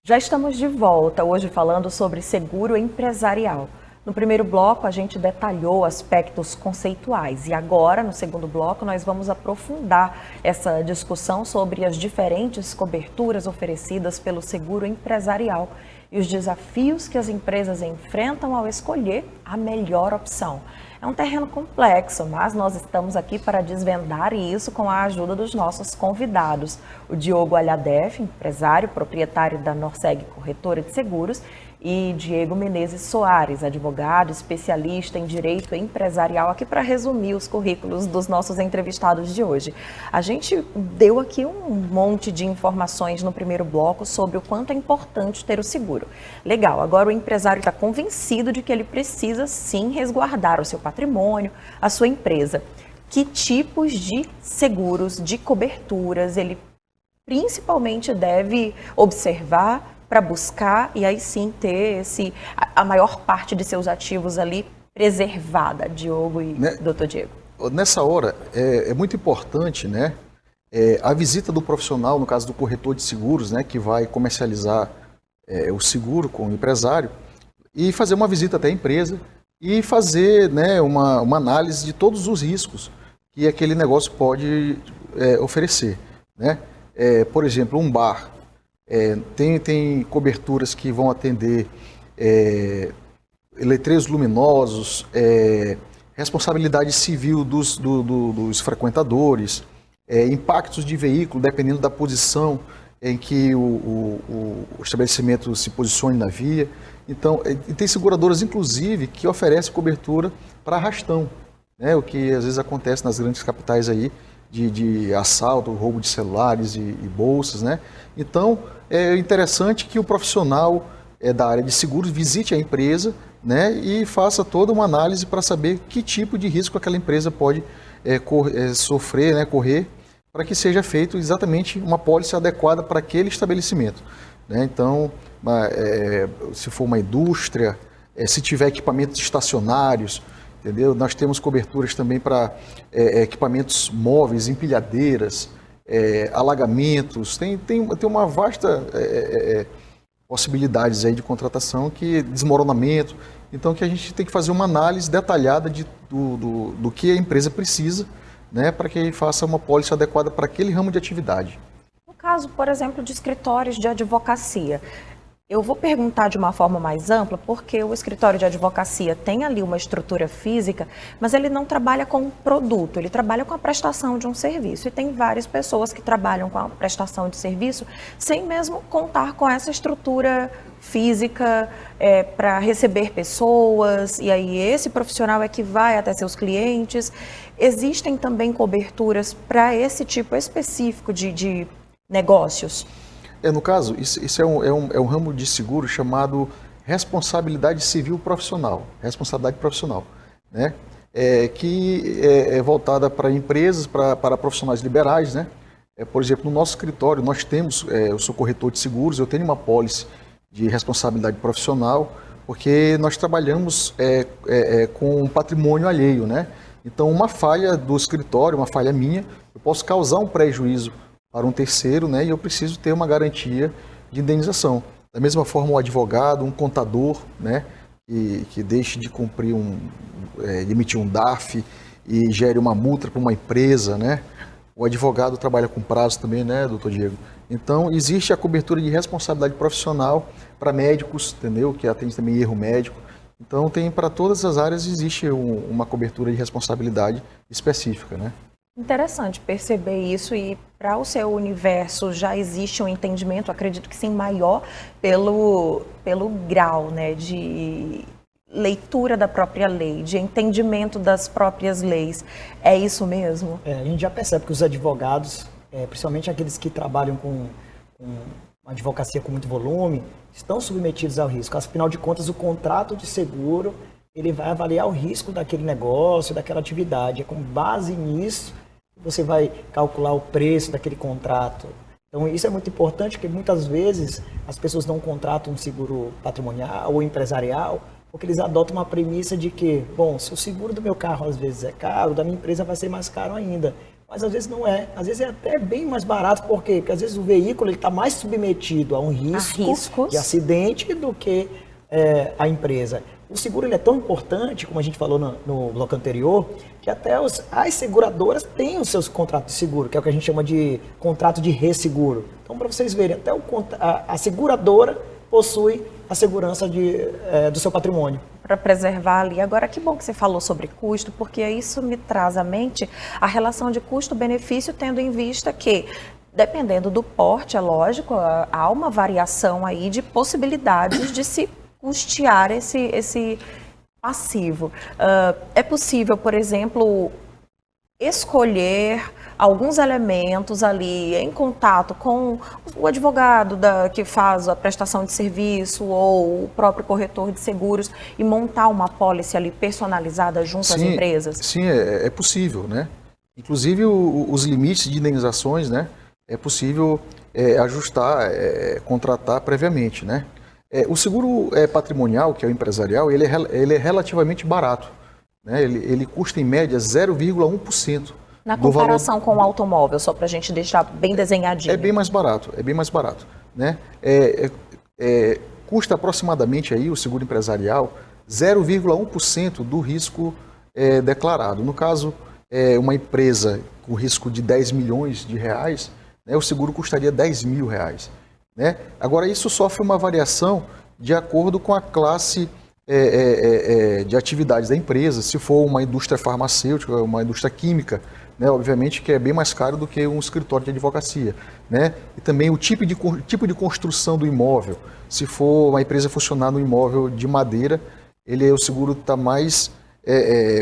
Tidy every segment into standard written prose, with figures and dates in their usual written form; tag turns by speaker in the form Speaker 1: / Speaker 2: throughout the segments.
Speaker 1: Já estamos de volta, hoje falando sobre seguro empresarial. No primeiro bloco, a gente detalhou aspectos conceituais e agora, no segundo bloco, nós vamos aprofundar essa discussão sobre as diferentes coberturas oferecidas pelo seguro empresarial e os desafios que as empresas enfrentam ao escolher a melhor opção. É um terreno complexo, mas nós estamos aqui para desvendar isso com a ajuda dos nossos convidados. O Diogo Alhadef, empresário, proprietário da Norseg Corretora de Seguros, e Diego Menezes Soares, advogado, especialista em direito empresarial, aqui para resumir os currículos dos nossos entrevistados de hoje. A gente deu aqui um monte de informações no primeiro bloco sobre o quanto é importante ter o seguro. Legal, agora o empresário está convencido de que ele precisa sim resguardar o seu patrimônio, a sua empresa. Que tipos de seguros, de coberturas ele principalmente deve observar para buscar e aí sim ter a maior parte de seus ativos ali preservada, Diogo e Dr. Diego?
Speaker 2: Nessa hora, é muito importante, né, a visita do profissional, no caso do corretor de seguros, né, que vai comercializar o seguro com o empresário, e fazer uma visita até a empresa e fazer, né, uma análise de todos os riscos que aquele negócio pode oferecer, né? Por exemplo, um bar. Tem coberturas que vão atender letreiros luminosos, responsabilidade civil dos frequentadores, impactos de veículo, dependendo da posição em que o estabelecimento se posicione na via. Então, tem seguradoras, inclusive, que oferecem cobertura para arrastão, né? O que às vezes acontece nas grandes capitais aí, de assalto, roubo de celulares e bolsas, né? Então, é interessante que o profissional da área de seguros visite a empresa, né, e faça toda uma análise para saber que tipo de risco aquela empresa pode sofrer, né, correr, para que seja feito exatamente uma pólice adequada para aquele estabelecimento, né? Então, se for uma indústria, se tiver equipamentos estacionários, entendeu? Nós temos coberturas também para equipamentos móveis, empilhadeiras, alagamentos, tem uma vasta possibilidades aí de contratação, desmoronamento. Então, que a gente tem que fazer uma análise detalhada do que a empresa precisa, né, para que faça uma pólice adequada para aquele ramo de atividade.
Speaker 1: No caso, por exemplo, de escritórios de advocacia, eu vou perguntar de uma forma mais ampla, porque o escritório de advocacia tem ali uma estrutura física, mas ele não trabalha com um produto, ele trabalha com a prestação de um serviço. E tem várias pessoas que trabalham com a prestação de serviço sem mesmo contar com essa estrutura física para receber pessoas, e aí esse profissional é que vai até seus clientes. Existem também coberturas para esse tipo específico de negócios?
Speaker 2: No caso, isso é um ramo de seguro chamado responsabilidade civil profissional, responsabilidade profissional, né? Que é voltada para empresas, para profissionais liberais, né? Por exemplo, no nosso escritório, nós temos, eu sou corretor de seguros, eu tenho uma pólice de responsabilidade profissional, porque nós trabalhamos com patrimônio alheio, né? Então, uma falha do escritório, uma falha minha, eu posso causar um prejuízo para um terceiro, né, e eu preciso ter uma garantia de indenização. Da mesma forma, um advogado, um contador, né, que deixe de cumprir emitir um DARF e gere uma multa para uma empresa, né. O advogado trabalha com prazo também, né, doutor Diego? Então, existe a cobertura de responsabilidade profissional para médicos, entendeu? Que atende também erro médico. Então, tem para todas as áreas existe uma cobertura de responsabilidade específica, né?
Speaker 1: Interessante perceber isso, e para o seu universo já existe um entendimento, acredito que sim, maior pelo grau, né, de leitura da própria lei, de entendimento das próprias leis. É isso mesmo?
Speaker 3: A gente já percebe que os advogados, principalmente aqueles que trabalham com uma advocacia com muito volume, estão submetidos ao risco. Afinal de contas, o contrato de seguro, ele vai avaliar o risco daquele negócio, daquela atividade. É com base nisso você vai calcular o preço daquele contrato. Então, isso é muito importante, porque muitas vezes as pessoas não contratam um seguro patrimonial ou empresarial, porque eles adotam uma premissa de que, bom, se o seguro do meu carro às vezes é caro, o da minha empresa vai ser mais caro ainda. mas às vezes não é. Às vezes é até bem mais barato, por quê? Porque às vezes o veículo está mais submetido a um risco de acidente do que a empresa. O seguro ele é tão importante, como a gente falou no bloco anterior, que até as seguradoras têm os seus contratos de seguro, que é o que a gente chama de contrato de resseguro. Então, para vocês verem, até a seguradora possui a segurança do seu patrimônio.
Speaker 1: Para preservar ali. Agora, que bom que você falou sobre custo, porque isso me traz à mente a relação de custo-benefício, tendo em vista que, dependendo do porte, é lógico, há uma variação aí de possibilidades de se custear esse passivo. É possível, por exemplo, escolher alguns elementos ali em contato com o advogado que faz a prestação de serviço ou o próprio corretor de seguros e montar uma apólice ali personalizada junto às empresas?
Speaker 2: Sim, é possível, né? Inclusive os limites de indenizações, né? É possível ajustar, contratar previamente, né? O seguro patrimonial, que é o empresarial, ele é relativamente barato, né? Ele custa em média 0,1%.
Speaker 1: Na comparação com o automóvel, só para a gente deixar bem desenhadinho.
Speaker 2: É bem mais barato, né? Custa aproximadamente aí o seguro empresarial 0,1% do risco declarado. No caso, uma empresa com risco de 10 milhões de reais, né, o seguro custaria 10 mil reais. Né? Agora, isso sofre uma variação de acordo com a classe de atividades da empresa. Se for uma indústria farmacêutica, uma indústria química, né, obviamente que é bem mais caro do que um escritório de advocacia. Né? E também o tipo de construção do imóvel. Se for uma empresa funcionar no imóvel de madeira, o seguro está mais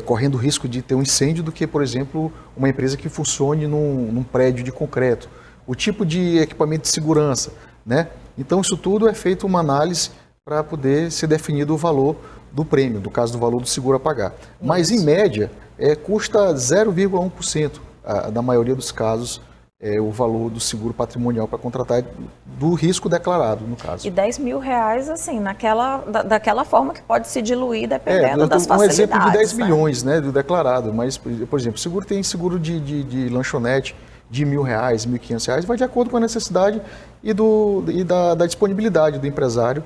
Speaker 2: correndo risco de ter um incêndio do que, por exemplo, uma empresa que funcione num prédio de concreto. O tipo de equipamento de segurança. Né? Então, isso tudo é feito uma análise para poder ser definido o valor do prêmio, no caso do valor do seguro a pagar. Mas, em média, custa 0,1%, na maioria dos casos, o valor do seguro patrimonial para contratar do risco declarado, no caso.
Speaker 1: E 10 mil reais, assim, daquela forma que pode se diluir dependendo das facilidades.
Speaker 2: Um exemplo de 10 milhões, né, do declarado, mas, por exemplo, tem seguro de lanchonete de R$1.000, R$1.500, vai de acordo com a necessidade e da disponibilidade do empresário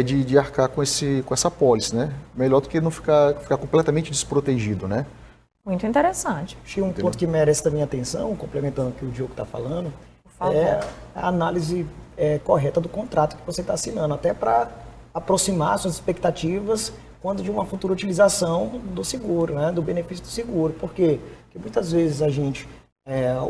Speaker 2: de arcar com essa apólice, né? Melhor do que não ficar completamente desprotegido, né?
Speaker 1: Muito interessante.
Speaker 3: Acho que um ponto que merece também atenção, complementando o que o Diogo está falando, é a análise correta do contrato que você está assinando, até para aproximar suas expectativas quando de uma futura utilização do seguro, né? Do benefício do seguro. Por quê? Porque muitas vezes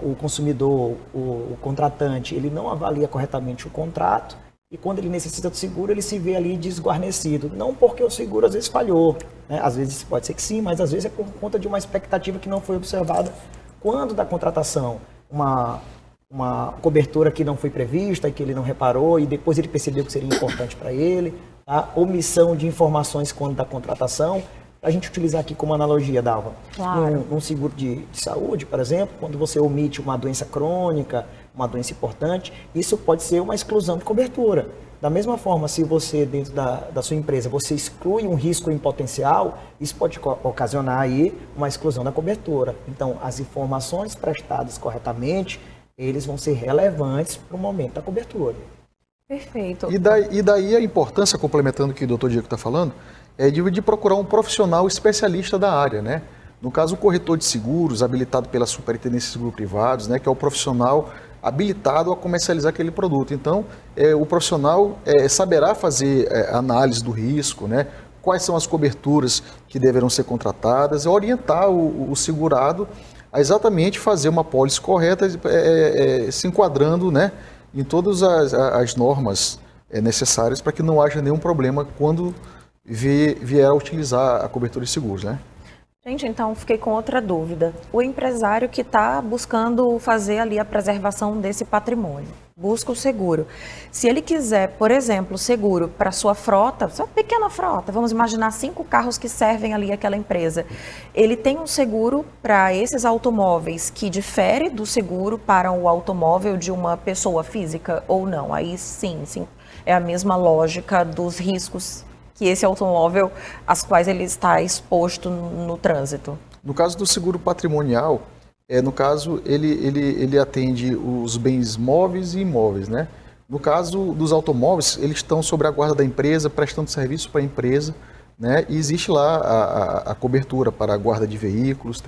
Speaker 3: o consumidor, o contratante, ele não avalia corretamente o contrato e quando ele necessita do seguro, ele se vê ali desguarnecido. Não porque o seguro às vezes falhou, né? Às vezes pode ser que sim, mas às vezes é por conta de uma expectativa que não foi observada quando da contratação. Uma cobertura que não foi prevista e que ele não reparou e depois ele percebeu que seria importante para ele. Tá? Omissão de informações quando da contratação. A gente utilizar aqui como analogia, Dalva,
Speaker 1: claro.
Speaker 3: num seguro de saúde, por exemplo, quando você omite uma doença crônica, uma doença importante, isso pode ser uma exclusão de cobertura. Da mesma forma, se você, dentro da sua empresa, você exclui um risco em potencial, isso pode ocasionar aí uma exclusão da cobertura. Então, as informações prestadas corretamente, eles vão ser relevantes para o momento da cobertura.
Speaker 1: Perfeito.
Speaker 2: E daí a importância, complementando o que o doutor Diego está falando, de procurar um profissional especialista da área, né? No caso, o corretor de seguros, habilitado pela Superintendência de Seguros Privados, né, que é o profissional habilitado a comercializar aquele produto. Então, o profissional saberá fazer análise do risco, né? Quais são as coberturas que deverão ser contratadas, orientar o segurado a exatamente fazer uma pólice correta, se enquadrando, né, em todas as normas necessárias para que não haja nenhum problema quando vier a utilizar a cobertura de seguros, né?
Speaker 1: Gente, então fiquei com outra dúvida. O empresário que está buscando fazer ali a preservação desse patrimônio, busca o seguro. Se ele quiser, por exemplo, seguro para sua frota, sua pequena frota, vamos imaginar 5 carros que servem ali àquela empresa, ele tem um seguro para esses automóveis que difere do seguro para o automóvel de uma pessoa física ou não? Aí sim, é a mesma lógica dos riscos que esse automóvel, às quais ele está exposto no trânsito.
Speaker 2: No caso do seguro patrimonial, no caso, ele atende os bens móveis e imóveis, né? No caso dos automóveis, eles estão sob a guarda da empresa, prestando serviço para a empresa, né? E existe lá a cobertura para a guarda de veículos,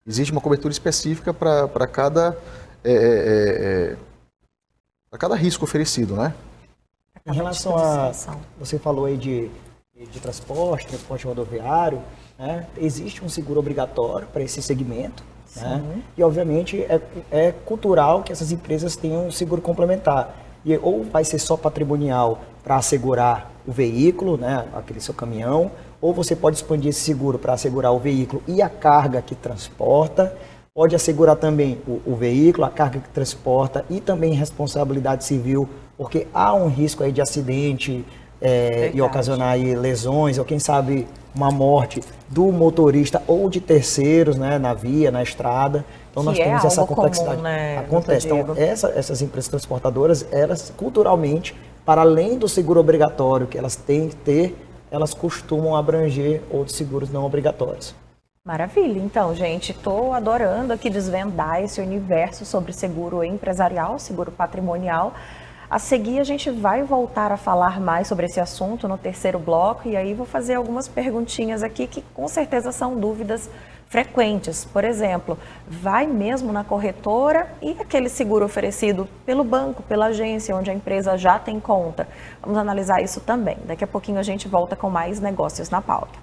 Speaker 2: existe uma cobertura específica para cada risco oferecido, né?
Speaker 3: Em relação a, você falou aí de transporte rodoviário, né? Existe um seguro obrigatório para esse segmento, né? E obviamente é cultural que essas empresas tenham um seguro complementar. E ou vai ser só patrimonial para assegurar o veículo, né? Aquele seu caminhão, ou você pode expandir esse seguro para assegurar o veículo e a carga que transporta. Pode assegurar também o veículo, a carga que transporta e também responsabilidade civil, porque há um risco aí de acidente e ocasionar aí lesões, ou quem sabe uma morte do motorista ou de terceiros, né, na via, na estrada. Então nós temos essa complexidade.
Speaker 1: Comum, né,
Speaker 3: acontece. Então essas empresas transportadoras, elas culturalmente, para além do seguro obrigatório que elas têm que ter, elas costumam abranger outros seguros não obrigatórios.
Speaker 1: Maravilha. Então, gente, estou adorando aqui desvendar esse universo sobre seguro empresarial, seguro patrimonial. A seguir, a gente vai voltar a falar mais sobre esse assunto no terceiro bloco e aí vou fazer algumas perguntinhas aqui que com certeza são dúvidas frequentes. Por exemplo, vai mesmo na corretora e aquele seguro oferecido pelo banco, pela agência, onde a empresa já tem conta? Vamos analisar isso também. Daqui a pouquinho a gente volta com mais negócios na pauta.